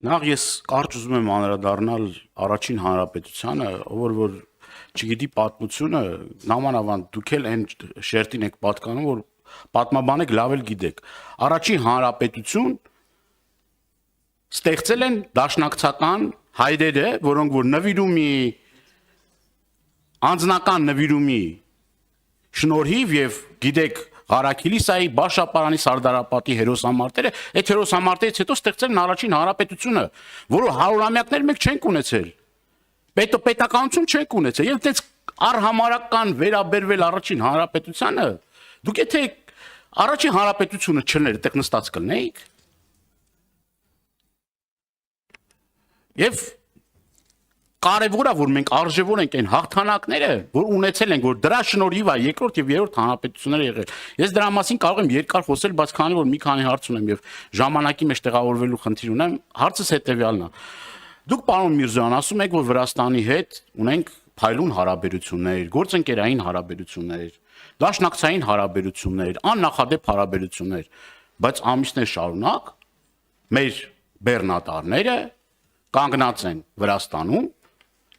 Նախ ես կարճ ուզում եմ անդրադառնալ առաջին հանրապետությանը, որ չգիտի պատմությունը, նամանավանդ դուք էլ այն շերտին եք պատկանում, որ պատմաբանեք լավ էլ գիտեք։ Առաջին հանրապետություն ստեղծել են դաշնակցական հայրերը, որոնք որ նվիրումի անձնական նվիրումի շնորհիվ եւ գիտեք Ղարաքիլիսայի Բաշապարանի Սարդարապետի հերոսամարտերը, այդ հերոսամարտերից հետո ստեղծել են առաջին հանրապետությունը, որը հարյուրամյակներ մեկ չենք ունեցել։ Պետականություն չենք ունեցել, եւ այդպես առհամարական վերաբերվել առաջին հանրապետությանը, դուք եթե առաջին հանրապետությունը չներ, այդտեղ նստած կլնեիք։ Եվ կարևոր է որ մենք արժևոր ենք այն հաղթանակները, որ ունեցել ենք, որ դրա շնորհիվ է երկրորդ եւ երրորդ հանրապետությունները եղել։ Ես դրա մասին կարող եմ երկար խոսել, բայց քանի որ մի քանի հարց ունեմ եւ ժամանակի մեջ տեղավորվելու խնդիր ունեմ, հարցս հետեւյալն է։ Դուք պարոն Միրզոյան ասում եք, որ Վրաստանի հետ ունենք փայլուն հարաբերություններ, գործընկերային հարաբերություններ, դաշնակցային հարաբերություններ, աննախադեպ հարաբերություններ, բայց ամիսներ շարունակ մեր բեռնատարները կանգնած են Վրաստանում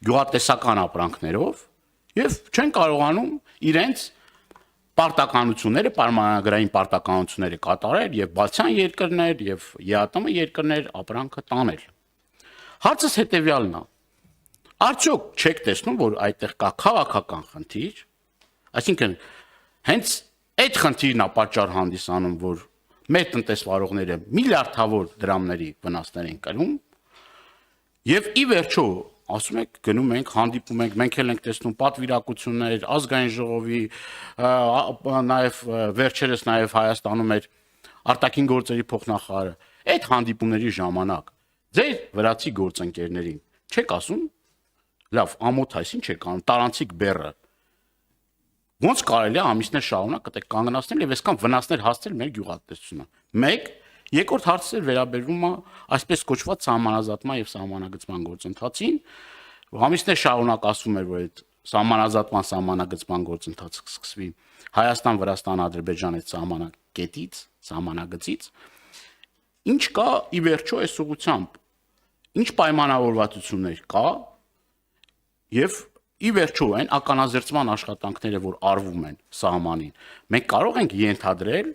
գյուղատնտեսական ապրանքներով եւ չեն կարողանում իրենց պարտականությունները, պայմանագրային պարտականությունները կատարել եւ բացյան երկրներ եւ ԵԱՏՄ երկրներ ապրանքը տանել։ Հարցս հետեւյալն է. արդյոք չեք տեսնում, որ այդտեղ կա քաղաքական խնդիր, այսինքն հենց այդ խնդիրն է պատճառ հանդիսանում, որ մեր տնտեսվարողները միլիարդավոր դրամների վնասներ են կրում, եւ ի վերջո ասում եք գնում ենք հանդիպում ենք մենք էլ ենք տեսնում պատվիրակություններ ազգային ժողովի նաեւ վերջերս նաեւ Հայաստանում էր արտաքին գործերի փոխնախարարը այդ հանդիպումների ժամանակ ձեր վրացի գործընկերներին չեք ասում լավ ամոթ այսին չեք անում տարանցիկ բեռը ոնց կարելի է ամիսներ շարունակ այդտեղ կանգնացնել եւ այսքան վնասներ հասցնել մեր գյուղատնտեսությունը մեկ երկրորդ հարցը վերաբերվում է այսպես կոչված սահմանազատման եւ սահմանագծման գործընթացին ամիսներ շարունակ ասում էր որ այդ սահմանազատման գործընթացը կսկսվի Հայաստան-Վրաստան-Ադրբեջան այդ սահմանակետից սահմանագծից ինչ կա ի վերջո այս ուղղությամբ ինչ պայմանավորվածություններ կա եւ ի վերջո այն ականազերծման աշխատանքները որ արվում են սահմանին մենք կարող ենք ենթադրել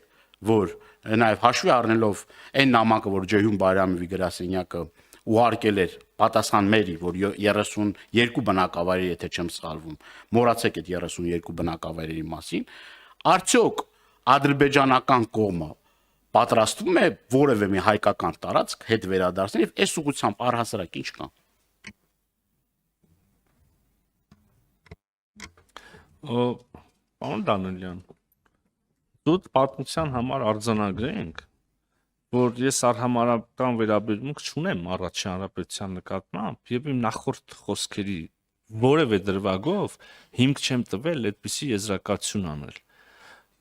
որ նաեւ հաշվի առնելով այն նամակը որ Ջեյհուն Բայրամովի գրասենյակը ուղարկել էր պատասխան մերի որ 32 բնակավայրի եթե չեմ սխալվում մոռացեք այդ 32 բնակավայրերի մասին արդյոք ադրբեջանական կողմը պատրաստվում է որևէ մի հայկական տարածք հետ վերադարձնել եւ այս ուղղությամբ առհասարակ ինչ կա Պարոն Դանիելյան դուք պատմության համար արձանագրենք որ ես արհամարհական վերաբերմունք չունեմ առաջին հանրապետության նկատմամբ եւ իմ նախորդ խոսքերի որևէ դրվագով հիմք չեմ տվել այդպիսի եզրակացություն անել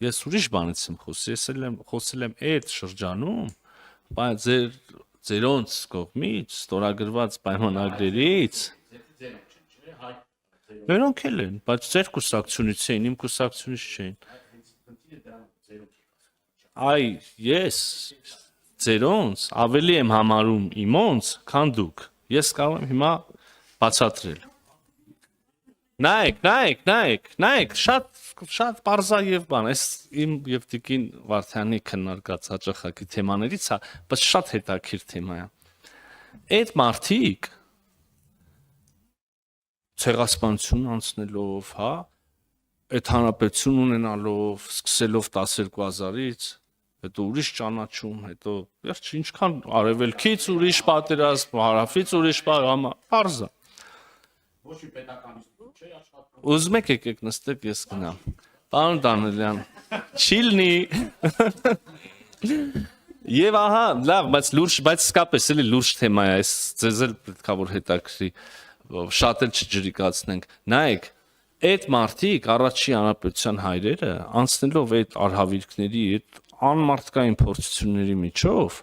ես ուրիշ բանից եմ խոսել եմ այդ շրջանում բայց ձերոնց կողմից ստորագրված պայմանագրերից Նրանք էլ են, բայց ձեր կուսակցությունից էին, իմ կուսակցությունից չէին։ Այ ես ձերոնց ավելի եմ համարում իմոնց, քան դուք։ Ես կարող եմ հիմա բացատրել։ Նայեք, շատ պարզա եւ բան, այս իմ եւ Տիկին Վարդյանի քննարկած հաճախակի թեմաներից է, բայց շատ հետաքրքիր թեմա է։ Այդ մարդիկ ցեղասպանություն անցնելով, հա, այդ հանրապետություն ունենալով, սկսելով 12000-ից, հետո ուրիշ ճանաչում, հետո վերջ ինչքան արևելքից ուրիշ պատերազմ, հարավից ուրիշ պարզա։ Ոչ մի պետականից չէ աշխատում։ Ուզում եք եկեք նստեք ես գնամ։ Պարոն Դանիելյան, չի լինի։ Եվ ահա, լավ, բայց իսկապես էլի լուրջ թեմա է, այս ձեզ էլ պետք է որ հետաքրի շատ էլ չջրիկացնենք, նայեք, այդ մարդիկ առաջի հանրապետության հայրերը անցնելով այդ արհավիրքների, այդ անմարդկային փորձությունների միջով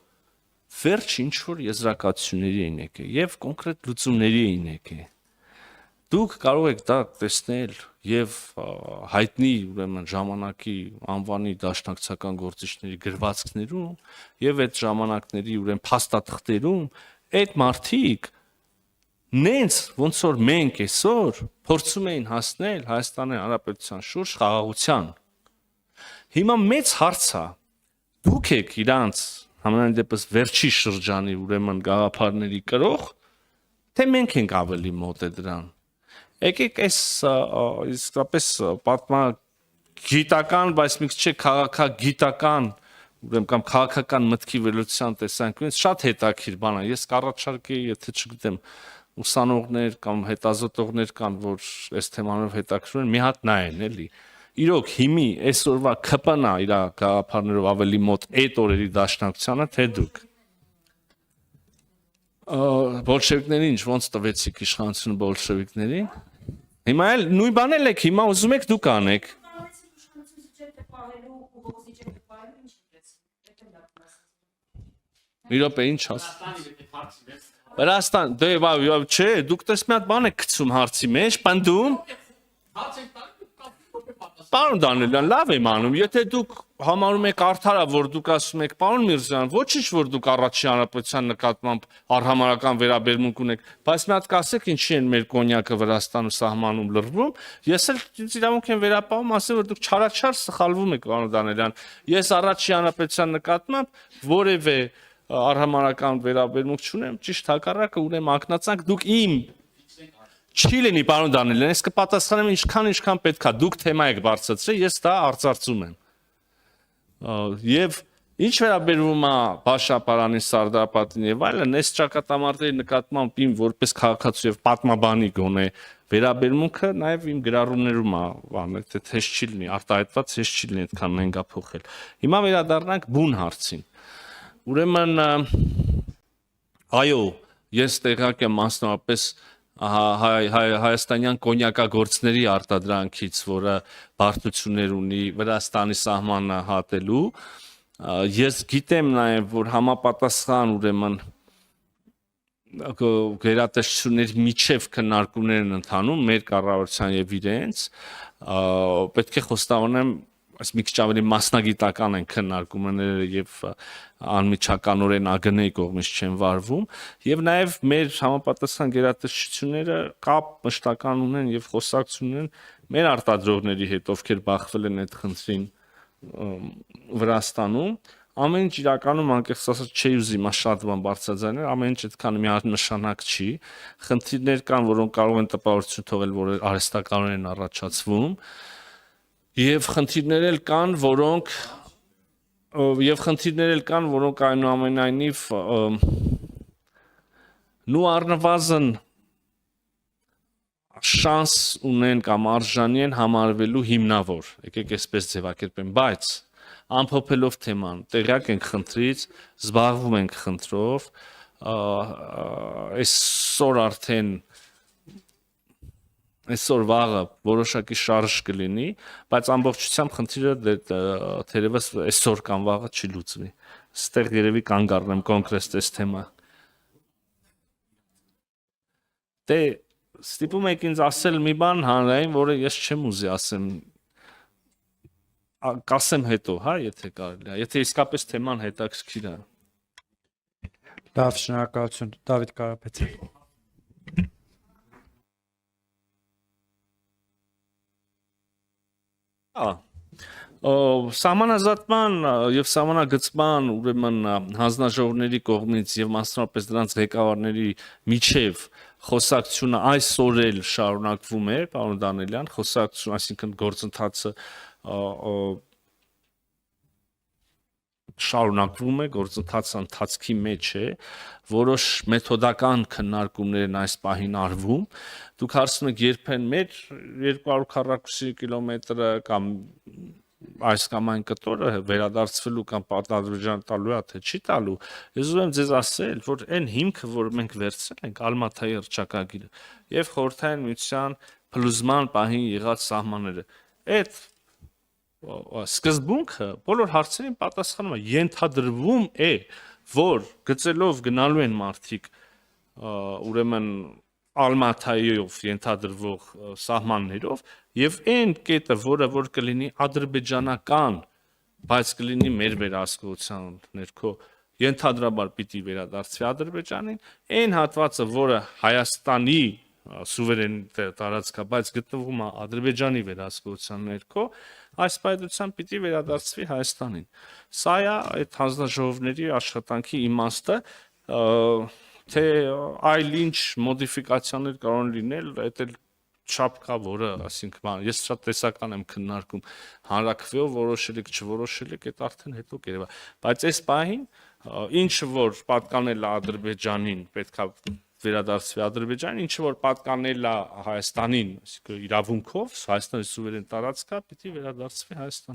վերջ ինչ-որ եզրակացությունների էին եկել և կոնկրետ լուծումների էին եկել։ Դուք կարող եք դա տեսնել և հայտնի ուրեմն ժամանակի անվանի դաշնակցական գործիչների գրվածքներում և այդ ժամանակների ուրեմն փաստաթղթերում այդ մարդիկ նենց ոնց որ մենք այսօր փորձում էին հասնել Հայաստանի Հանրապետության շուրջ խաղաղության։ Հիմա մեծ հարց է, դուք եք իրանց համենայն դեպս վերջի շրջանի ուրեմն գաղափարների կրող, թե մենք ենք ավելի մոտ է դրան։ Եկեք այս իսկապես պատմագիտական, բայց մի քիչ քաղաքագիտական ուրեմն կամ քաղաքական մտքի վերլուծության տեսանկյունից շատ հետաքրքիր բան է։ Ես կառաջարկեի, եթե չգիտեմ, ուսանողներ կամ հետազոտողներ կան, որ այս թեմանով հետաքրքրում են, մի հատ նայեն, էլի։ Իրոք հիմի այսօրվա ԿՊՆ-ը իր գաղափարներով ավելի մոտ այդ օրերի դաշնակցությանը, թե դուք։ Բոլշևիկներին ինչ ոնց տվեցիք իշխանությունը բոլշևիկներին։ Հիմա էլ նույն բանն էլ եք, հիմա ուզում եք դուք անեք։ Մի րոպե, ինչ ասում։ Վրաստան, դե չէ, դուք տես մի հատ բան եք գցում հարցի մեջ, պնդում։ Պարոն Դանիելյան, լավ եմ անում, եթե դուք համարում եք արդարը, որ դուք ասում եք, պարոն Միրզոյան, ոչինչ որ դուք առաջի հանրապետության նկատմամբ արհամարհական վերաբերմունք ունեք, բայց մի հատ կասեք ինչի են մեր կոնյակը Վրաստանում սահմանում լռվում, ես էլ իրավունք եմ վերապահում, ասեմ որ դուք չարաչար սխալվում եք, պարոն Դանիելյան, ես առաջի հանրապետության նկատմամբ որևէ արհամարհական վերաբերմունք չունեմ, ճիշտ հակառակը ունեմ ակնածանք, դուք իմ չի լինի, պարոն Դանիելյան, ես կպատասխանեմ ինչքան պետք է, դուք թեմա եք բարձրացրել, ես դա արծարծում եմ։ Եվ ինչ վերաբերվում է Բաշապարանի, Սարդարապետին եւ այլն, այս ճակատամարտերի նկատմամբ իմ որպես քաղաքացու եւ պատմաբանի գոնե վերաբերմունքը նաեւ իմ գրառումներում է, բանը թե թեժ չի լինի, արտահայտված թեժ չի լինի այդքան նենգափոխել։ Հիմա վերադառնանք բուն հարցին։ Ուրեմն այո, ես տեղյակ եմ մասնավորապես հայաստանյան կոնյակագործների արտադրանքից, որը բարդություններ ունի Վրաստանի սահմանը հատելու, ես գիտեմ նաև, որ համապատասխան ուրեմն գերատեսչությունների միջև քննարկումներ են ընթանում մեր կառավարության եւ իրենց, պետք է խոստովանեմ, այս մի քիչ ավելի մասնագիտական են քննարկումները եւ անմիջականորեն ԱԳՆ-ի կողմից չեն վարվում եւ նաեւ մեր համապատասխան գերատեսչությունները կապ մշտական ունեն եւ խոսակցություն ունեն մեր արտադրողների հետ, ովքեր բախվել են այդ խնդրին Վրաստանում, ամեն ինչ իրականում անկեղծ ասած չի ուզի մա շատ բան բարձրաձայնել, ամեն ինչ այդքան միանշանակ չի, խնդիրներ կան, որոնք կարող են տպավորություն թողել, որ արհեստականորեն են առաջացվում Եվ խնդիրներ էլ կան, որոնք այնուամենայնիվ նու առնվազն շանս ունեն կամ արժանի են համարվելու հիմնավոր, եկեք այսպես ձևակերպեմ, բայց ամփոփելով թեման, տեղյակ ենք խնդրից, զբաղվում ենք խնդրով, այսօր վաղը որոշակի շարժ կլինի, բայց ամբողջությամբ խնդիրը թերևս այսօր կամ վաղը չի լուծվի։ Ստեղ երևի կանգ առնեմ կոնկրետ այս թեմա։ Դե ստիպում եք ինձ ասել մի բան հանրային, որը ես չեմ ուզի ասեմ։ Կասեմ հետո, հա, եթե կարելի է, եթե իսկապես թեման հետաքրքիր է։ Լավ, շնորհակալություն, Դավիթ Կարապետյան։ Սահմանազատման եւ սահմանագծման ուրեմն հանձնաժողովների կողմից եւ մասնավորապես դրանց ղեկավարների միջև խոսակցությունը այսօր էլ շարունակվում է, պարոն Դանիելյան, խոսակցություն, այսինքն գործընթացը շարունակվում է, գործընթացը ընթացքի մեջ է, որոշ մեթոդական քննարկումներ են այս պահին արվում։ Դուք հարցնում եք երբեն մեր 240 կիլոմետրը կամ այս կամ այն կտորը վերադարձվելու կամ Ադրբեջան տալու է, թե չի տալու։ Ես ուզում եմ ձեզ ասել, որ այն հիմքը, որ մենք վերցրել ենք Ալմաթայի հռչակագիրը եւ Խորհրդային Միության փլուզման պահին եղած սահմանները, այդ սկզբունքը բոլոր հարցերին պատասխանում է, ենթադրվում է, որ գծելով գնալու են մարդիկ ուրեմն Ալմաթայով ենթադրվող սահմաններով եւ այն կետը, որ կլինի ադրբեջանական, բայց կլինի մեր վերահսկողության ներքո ենթադրաբար պիտի վերադարձվի Ադրբեջանին, այն հատվածը, որը Հայաստանի սուվերեն տարածքա, բայց գտնվում է Ադրբեջանի վերահսկողության ներքո, այս պայծությամբ պիտի վերադարձվի Հայաստանին։ Սա է այդ հանձնաժողովների աշխատանքի իմաստը, թե այլ ինչ մոդիֆիկացիաներ կարող են լինել, այդ էլ չափ կա, որը, ասինքն, ես շատ տեսական եմ քննարկում հանրակրվեով որոշել եք, չորոշել եք, այդ արդեն հետո կերևա, բայց այս պահին ինչը որ պատկանել է Ադրբեջանին, պետքա վերադարձվի Ադրբեջանին, ինչը որ պատկանել է Հայաստանին, այսինքն իրավունքով, Հայաստանի սուվերեն տարածքա, պիտի վերադարձվի Հայաստան։